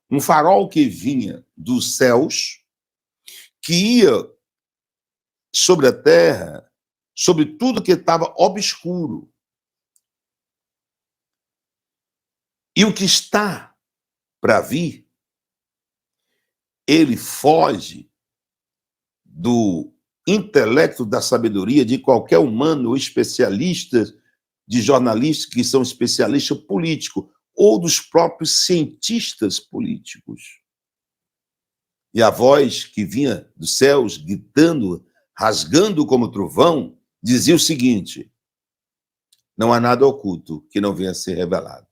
um farol que vinha dos céus, que ia sobre a terra, sobre tudo que estava obscuro. E o que está para vir, ele foge do intelecto, da sabedoria de qualquer humano ou especialista, de jornalistas que são especialistas políticos, ou dos próprios cientistas políticos. E a voz que vinha dos céus, gritando, rasgando como trovão, dizia o seguinte: não há nada oculto que não venha a ser revelado.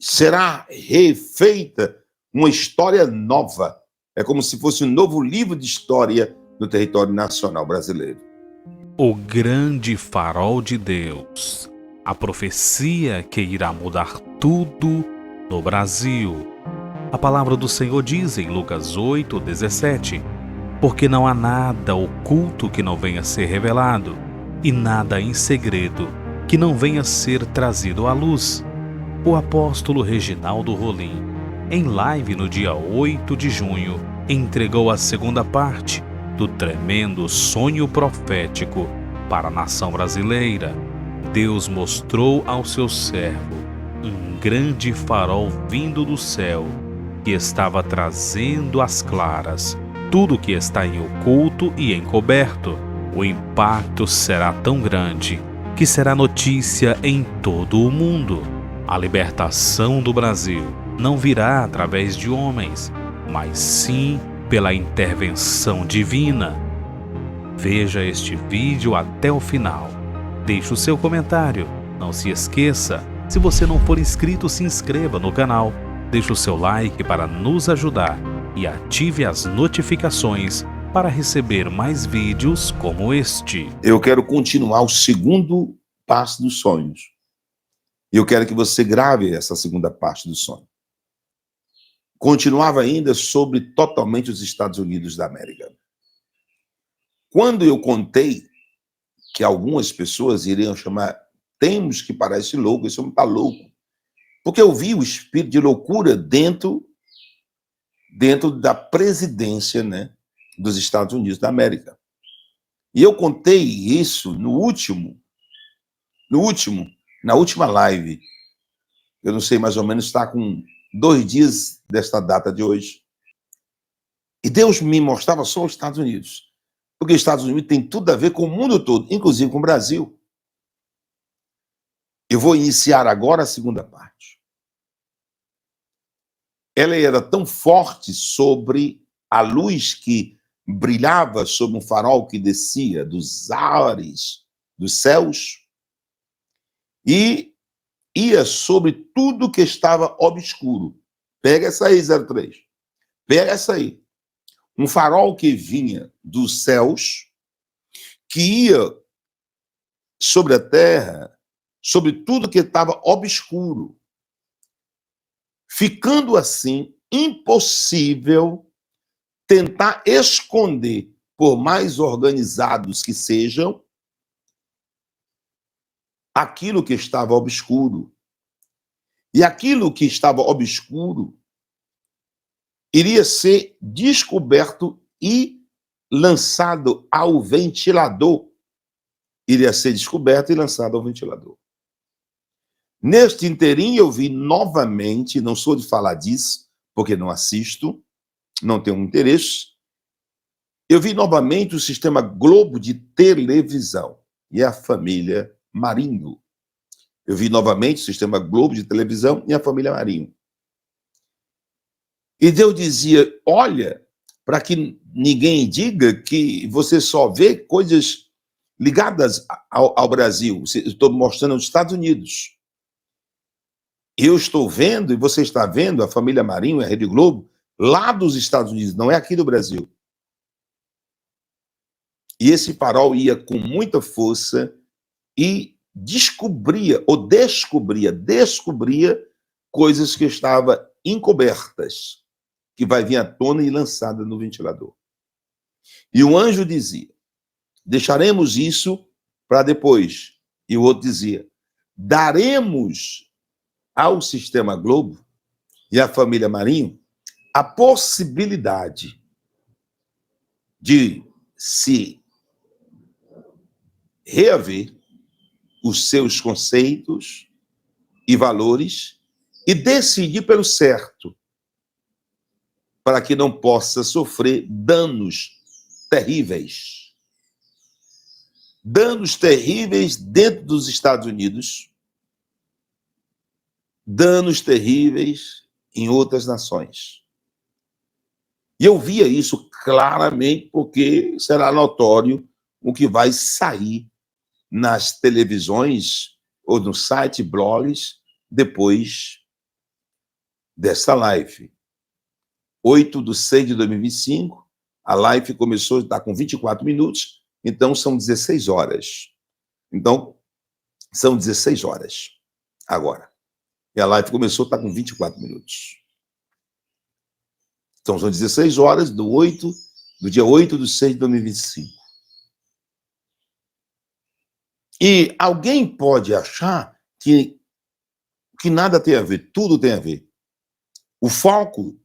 Será refeita uma história nova. É como se fosse um novo livro de história no território nacional brasileiro. O grande farol de Deus. A profecia que irá mudar tudo no Brasil. A palavra do Senhor diz em Lucas 8:17: porque não há nada oculto que não venha a ser revelado, e nada em segredo que não venha a ser trazido à luz. O apóstolo Reginaldo Rolim, em live no dia 8 de junho, entregou a segunda parte do tremendo sonho profético para a nação brasileira. Deus mostrou ao seu servo um grande farol vindo do céu, que estava trazendo às claras tudo que está em oculto e encoberto. O impacto será tão grande que será notícia em todo o mundo. A libertação do Brasil não virá através de homens, mas sim pela intervenção divina. Veja este vídeo até o final. Deixe o seu comentário. Não se esqueça, se você não for inscrito, se inscreva no canal. Deixe o seu like para nos ajudar e ative as notificações para receber mais vídeos como este. Eu quero continuar o segundo passo dos sonhos. E eu quero que você grave essa segunda parte do sonho. Continuava ainda sobre totalmente os Estados Unidos da América. Quando eu contei que algumas pessoas iriam chamar, temos que parar esse louco, esse homem está louco. Porque eu vi o espírito de loucura dentro da presidência, né, dos Estados Unidos da América. E eu contei isso na última live. Eu não sei, mais ou menos está com 2 dias desta data de hoje. E Deus me mostrava só os Estados Unidos. Porque os Estados Unidos tem tudo a ver com o mundo todo, inclusive com o Brasil. Eu vou iniciar agora a segunda parte. Ela era tão forte sobre a luz que brilhava sobre um farol que descia dos ares, dos céus, e ia sobre tudo que estava obscuro. Pega essa aí, 03. Pega essa aí. Um farol que vinha dos céus, que ia sobre a terra, sobre tudo que estava obscuro. Ficando assim impossível tentar esconder, por mais organizados que sejam, aquilo que estava obscuro. E aquilo que estava obscuro iria ser descoberto e lançado ao ventilador. Iria ser descoberto e lançado ao ventilador. Neste inteirinho eu vi novamente, não sou de falar disso, porque não assisto, não tenho interesse, eu vi novamente o sistema Globo de televisão e a família Marinho. Eu vi novamente o sistema Globo de televisão e a família Marinho. E Deus dizia, olha, para que ninguém diga que você só vê coisas ligadas ao Brasil. Estou mostrando os Estados Unidos. Eu estou vendo, e você está vendo, a família Marinho e a Rede Globo, lá dos Estados Unidos, não é aqui do Brasil. E esse farol ia com muita força e descobria coisas que estavam encobertas, que vai vir à tona e lançada no ventilador. E o anjo dizia, deixaremos isso para depois. E o outro dizia, daremos ao sistema Globo e à família Marinho a possibilidade de se reaver os seus conceitos e valores e decidir pelo certo, para que não possa sofrer danos terríveis. Danos terríveis dentro dos Estados Unidos, danos terríveis em outras nações. E eu via isso claramente, porque será notório o que vai sair nas televisões ou no site, blogs, depois desta live. 8/6/2025, a live começou, está com 24 minutos, então são 16 horas. Então, são 16 horas agora. E a live começou, está com 24 minutos. Então, são 16 horas do dia 8/6/2025. E alguém pode achar que nada tem a ver, tudo tem a ver. O foco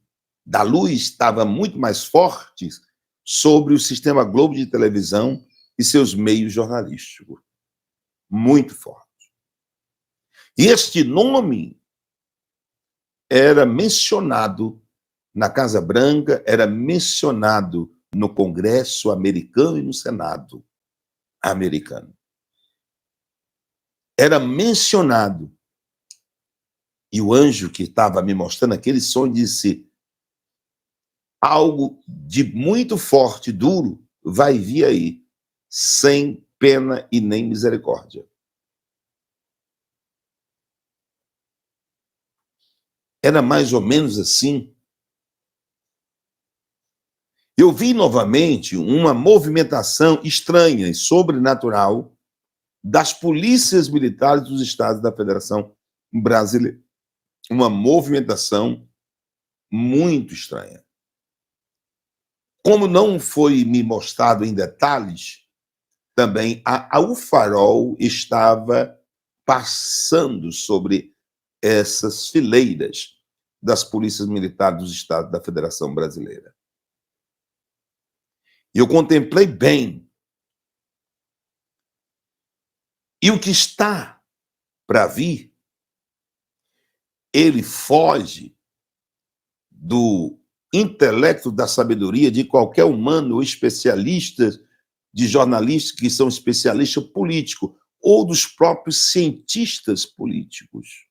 da luz estava muito mais forte sobre o Sistema Globo de televisão e seus meios jornalísticos. Muito forte. E este nome era mencionado na Casa Branca, era mencionado no Congresso americano e no Senado americano. Era mencionado. E o anjo que estava me mostrando aquele sonho disse: algo de muito forte, duro, vai vir aí, sem pena e nem misericórdia. Era mais ou menos assim. Eu vi novamente uma movimentação estranha e sobrenatural das polícias militares dos estados da Federação Brasileira. Uma movimentação muito estranha. Como não foi me mostrado em detalhes, também o farol estava passando sobre essas fileiras das polícias militares dos estados da Federação Brasileira. E eu contemplei bem. E o que está para vir, ele foge do intelecto, da sabedoria de qualquer humano ou especialista de jornalistas que são especialistas políticos ou dos próprios cientistas políticos.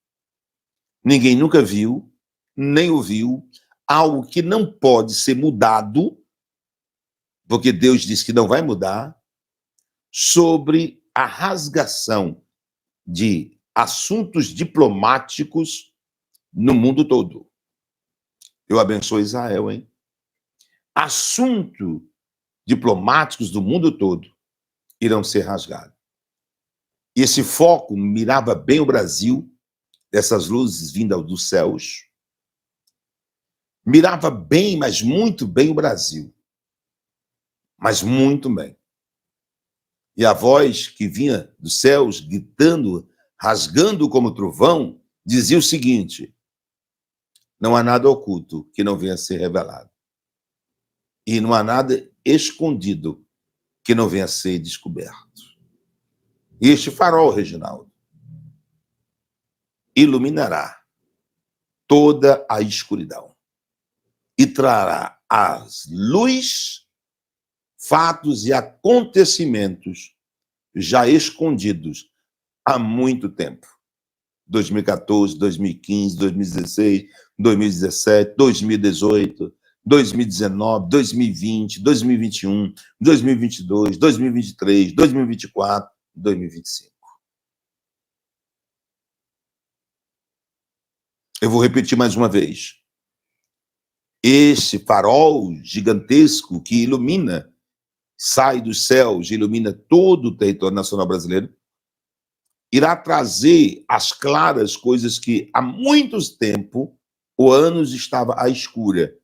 Ninguém nunca viu, nem ouviu, algo que não pode ser mudado, porque Deus diz que não vai mudar, sobre a rasgação de assuntos diplomáticos no mundo todo. Eu abençoo Israel, hein? Assuntos diplomáticos do mundo todo irão ser rasgados. E esse foco mirava bem o Brasil, dessas luzes vindas dos céus. Mirava bem, mas muito bem o Brasil. Mas muito bem. E a voz que vinha dos céus, gritando, rasgando como trovão, dizia o seguinte: não há nada oculto que não venha a ser revelado. E não há nada escondido que não venha a ser descoberto. E este farol, Reginaldo, iluminará toda a escuridão e trará as luz, fatos e acontecimentos já escondidos há muito tempo. 2014, 2015, 2016, 2017, 2018, 2019, 2020, 2021, 2022, 2023, 2024, 2025. Eu vou repetir mais uma vez. Esse farol gigantesco que ilumina, sai dos céus, ilumina todo o território nacional brasileiro, irá trazer às claras coisas que há muitos tempos ou anos estava à escura.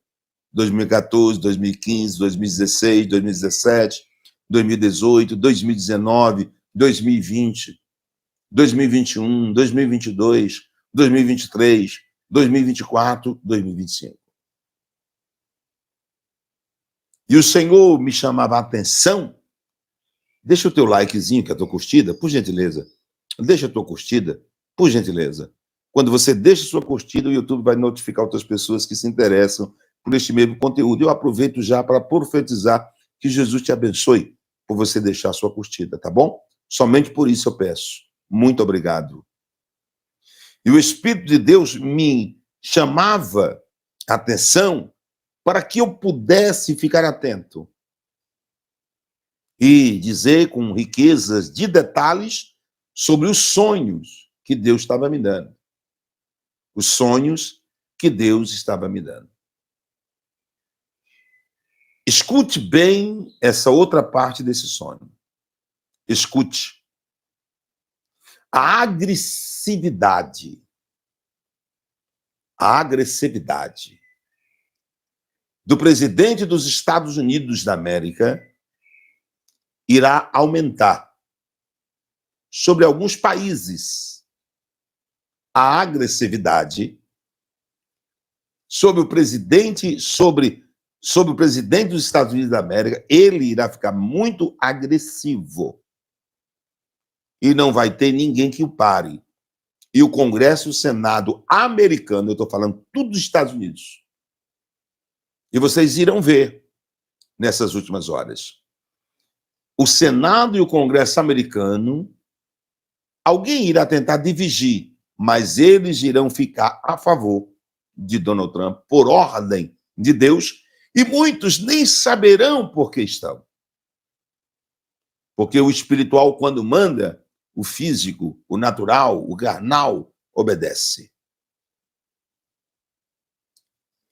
2014, 2015, 2016, 2017, 2018, 2019, 2020, 2021, 2022, 2023, 2024, 2025. E o Senhor me chamava a atenção. Deixa o teu likezinho, que é a tua curtida, por gentileza. Deixa a tua curtida, por gentileza. Quando você deixa a sua curtida, o YouTube vai notificar outras pessoas que se interessam por este mesmo conteúdo. Eu aproveito já para profetizar que Jesus te abençoe por você deixar a sua curtida, tá bom? Somente por isso eu peço. Muito obrigado. E o Espírito de Deus me chamava a atenção para que eu pudesse ficar atento e dizer com riquezas de detalhes sobre os sonhos que Deus estava me dando. Os sonhos que Deus estava me dando. Escute bem essa outra parte desse sonho. Escute. A agressividade do presidente dos Estados Unidos da América irá aumentar sobre alguns países. A agressividade sobre o presidente dos Estados Unidos da América, ele irá ficar muito agressivo. E não vai ter ninguém que o pare. E o Congresso e o Senado americano, eu estou falando tudo dos Estados Unidos. E vocês irão ver nessas últimas horas. O Senado e o Congresso americano, alguém irá tentar dividir, mas eles irão ficar a favor de Donald Trump por ordem de Deus, e muitos nem saberão por que estão. Porque o espiritual, quando manda, o físico, o natural, o carnal, obedece.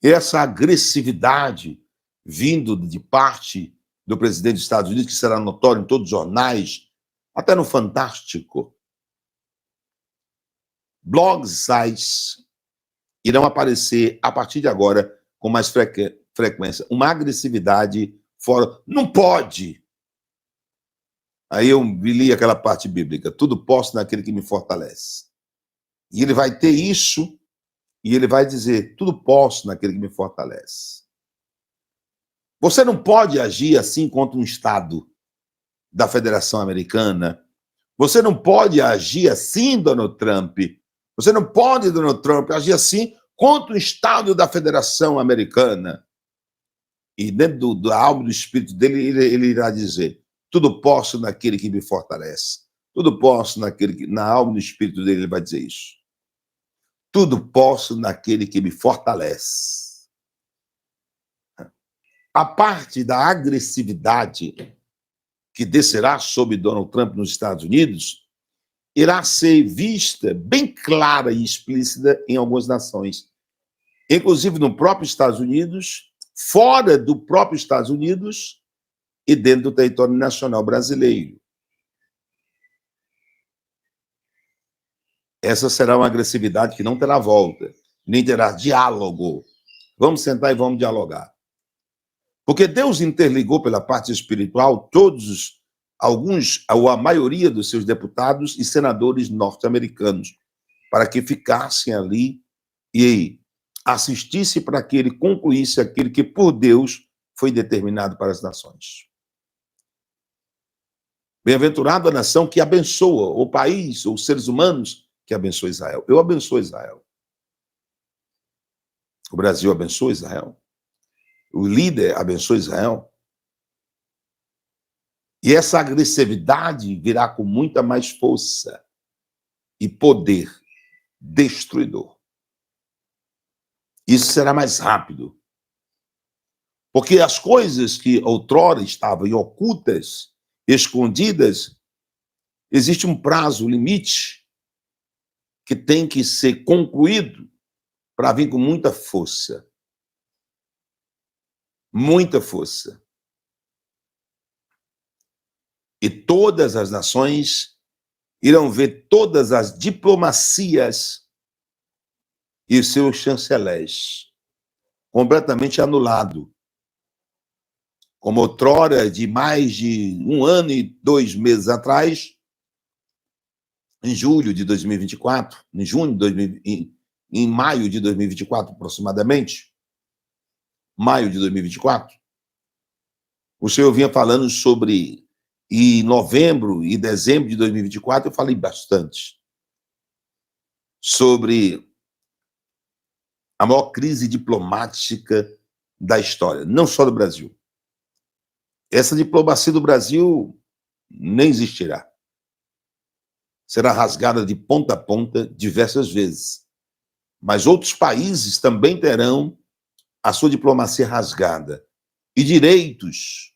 Essa agressividade vindo de parte do presidente dos Estados Unidos, que será notório em todos os jornais, até no Fantástico, blogs e sites irão aparecer a partir de agora com mais frequência. Uma agressividade fora. Não pode! Aí eu li aquela parte bíblica. Tudo posso naquele que me fortalece. E ele vai ter isso, e ele vai dizer, tudo posso naquele que me fortalece. Você não pode agir assim contra um Estado da Federação Americana. Você não pode agir assim, Donald Trump. Você não pode, Donald Trump, agir assim contra o Estado da Federação Americana. E dentro da alma e do espírito dele, ele irá dizer, tudo posso naquele que me fortalece. Tudo posso naquele que, na alma e no espírito dele, ele vai dizer isso. Tudo posso naquele que me fortalece. A parte da agressividade que descerá sobre Donald Trump nos Estados Unidos irá ser vista bem clara e explícita em algumas nações, inclusive no próprio Estados Unidos, fora do próprio Estados Unidos e dentro do território nacional brasileiro. Essa será uma agressividade que não terá volta, nem terá diálogo. Vamos sentar e vamos dialogar. Porque Deus interligou pela parte espiritual alguns, ou a maioria dos seus deputados e senadores norte-americanos, para que ficassem ali e assistissem para que ele concluísse aquilo que por Deus foi determinado para as nações. Bem-aventurada a nação que abençoa, o país, os seres humanos que abençoa Israel. Eu abençoo Israel. O Brasil abençoa Israel. O líder abençoa Israel. E essa agressividade virá com muita mais força e poder destruidor. Isso será mais rápido. Porque as coisas que outrora estavam ocultas, escondidas, existe um prazo, um limite, que tem que ser concluído para vir com muita força. Muita força. E todas as nações irão ver todas as diplomacias e os seus chanceleres completamente anulado. Como outrora, de mais de 1 ano e 2 meses atrás, em julho de 2024, em maio de 2024, aproximadamente, maio de 2024, O senhor vinha falando sobre, em novembro e dezembro de 2024, eu falei bastante sobre a maior crise diplomática da história, não só do Brasil. Essa diplomacia do Brasil nem existirá. Será rasgada de ponta a ponta diversas vezes. Mas outros países também terão a sua diplomacia rasgada. E direitos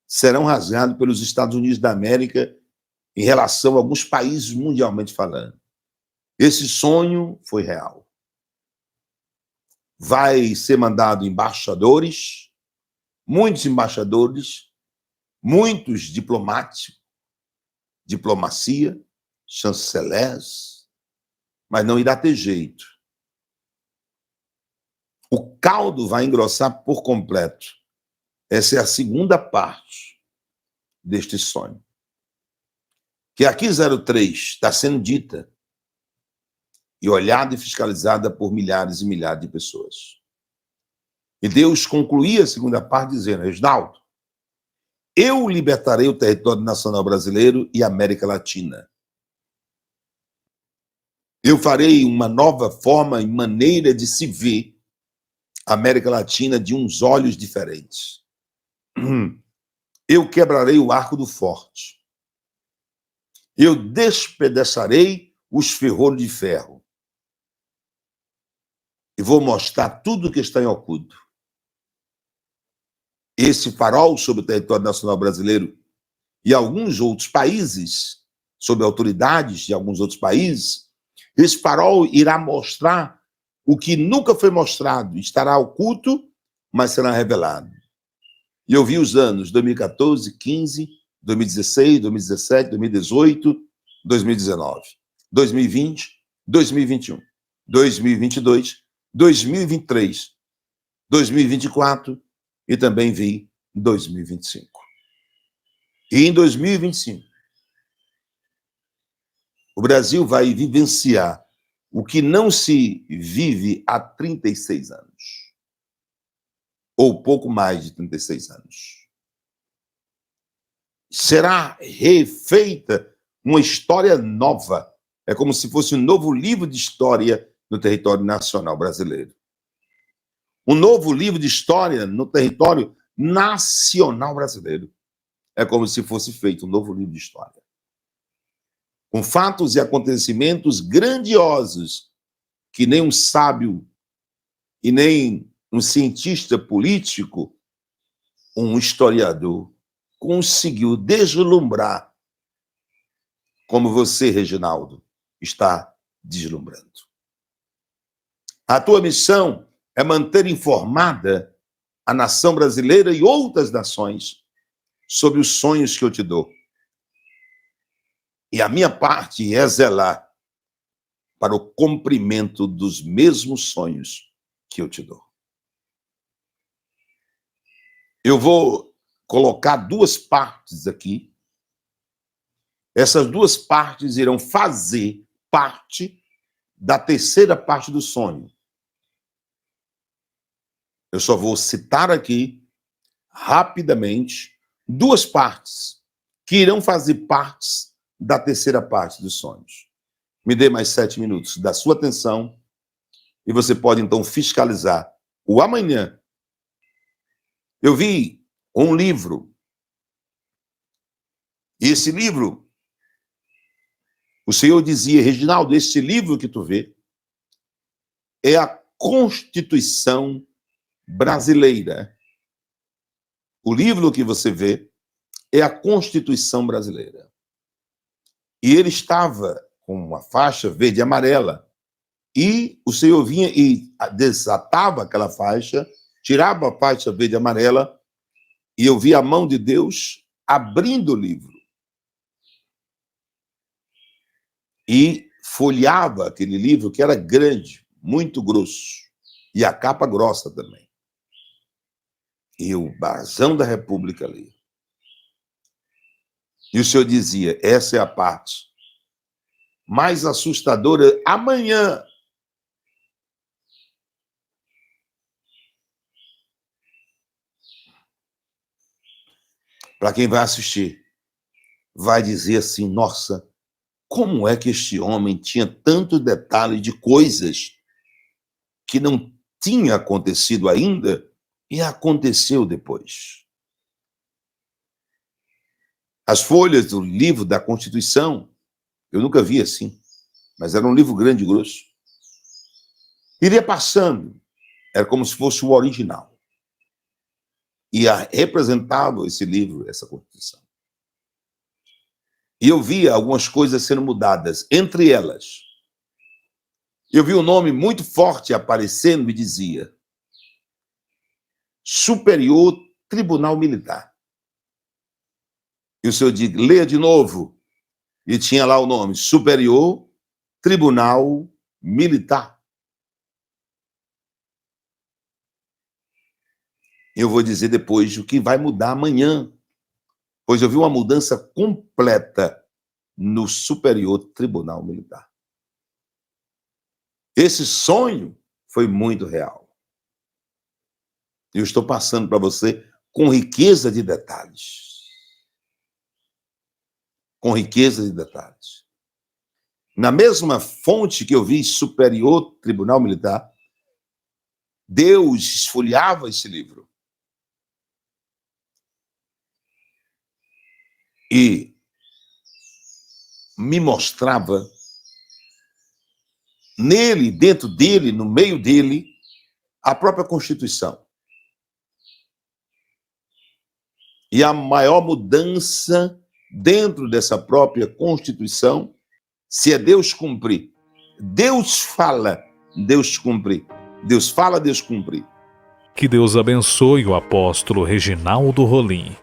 serão rasgados pelos Estados Unidos da América em relação a alguns países mundialmente falando. Esse sonho foi real. Vai ser mandado embaixadores, muitos diplomáticos, diplomacia, chanceleres, mas não irá ter jeito. O caldo vai engrossar por completo. Essa é a segunda parte deste sonho. Que aqui 03 está sendo dita e olhada e fiscalizada por milhares e milhares de pessoas. E Deus concluía a segunda parte dizendo: Reginaldo, eu libertarei o território nacional brasileiro e a América Latina. Eu farei uma nova forma e maneira de se ver a América Latina de uns olhos diferentes. Eu quebrarei o arco do forte. Eu despedaçarei os ferrolhos de ferro. E vou mostrar tudo que está em oculto. Esse farol sobre o território nacional brasileiro e alguns outros países, sob autoridades de alguns outros países, esse farol irá mostrar o que nunca foi mostrado. Estará oculto, mas será revelado. E eu vi os anos 2014, 15, 2016, 2017, 2018, 2019, 2020, 2021, 2022, 2023, 2024 e também vi 2025. E em 2025, o Brasil vai vivenciar o que não se vive há 36 anos. Ou pouco mais de 36 anos. Será refeita uma história nova. É como se fosse um novo livro de história no território nacional brasileiro. Um novo livro de história no território nacional brasileiro. É como se fosse feito um novo livro de história. Com fatos e acontecimentos grandiosos que nem um sábio e nem um cientista político, um historiador, conseguiu deslumbrar como você, Reginaldo, está deslumbrando. A tua missão é manter informada a nação brasileira e outras nações sobre os sonhos que eu te dou. E a minha parte é zelar para o cumprimento dos mesmos sonhos que eu te dou. Eu vou colocar duas partes aqui. Essas duas partes irão fazer parte da terceira parte do sonho. Eu só vou citar aqui, rapidamente, duas partes que irão fazer partes da terceira parte dos sonhos. Me dê mais 7 minutos da sua atenção e você pode, então, fiscalizar o amanhã. Eu vi um livro. E esse livro, o Senhor dizia: Reginaldo, esse livro que tu vê é a Constituição brasileira. O livro que você vê é a Constituição brasileira. E ele estava com uma faixa verde e amarela. E o Senhor vinha e desatava aquela faixa, tirava a faixa verde e amarela, e eu vi a mão de Deus abrindo o livro. E folheava aquele livro, que era grande, muito grosso, e a capa grossa também. E o brasão da República ali. E o Senhor dizia: essa é a parte mais assustadora. Amanhã, para quem vai assistir, vai dizer assim: nossa, como é que este homem tinha tanto detalhe de coisas que não tinha acontecido ainda e aconteceu depois. As folhas do livro da Constituição, eu nunca vi assim, mas era um livro grande e grosso. Iria passando, era como se fosse o original. E representava esse livro, essa Constituição. E eu via algumas coisas sendo mudadas, entre elas. Eu vi um nome muito forte aparecendo e dizia: Superior Tribunal Militar. E o senhor diz: leia de novo. E tinha lá o nome: Superior Tribunal Militar. Eu vou dizer depois o que vai mudar amanhã, pois eu vi uma mudança completa no Superior Tribunal Militar. Esse sonho foi muito real. Eu estou passando para você com riqueza de detalhes. Com riqueza de detalhes. Na mesma fonte que eu vi, Superior Tribunal Militar, Deus esfolheava esse livro. E me mostrava nele, dentro dele, no meio dele, a própria Constituição. E a maior mudança dentro dessa própria Constituição, se é Deus cumprir. Deus fala, Deus cumpre. Deus fala, Deus cumpre. Que Deus abençoe o apóstolo Reginaldo Rolim.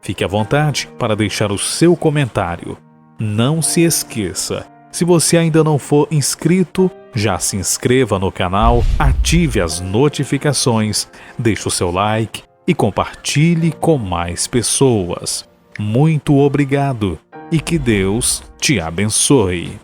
Fique à vontade para deixar o seu comentário. Não se esqueça, se você ainda não for inscrito, já se inscreva no canal, ative as notificações, deixe o seu like e compartilhe com mais pessoas. Muito obrigado e que Deus te abençoe.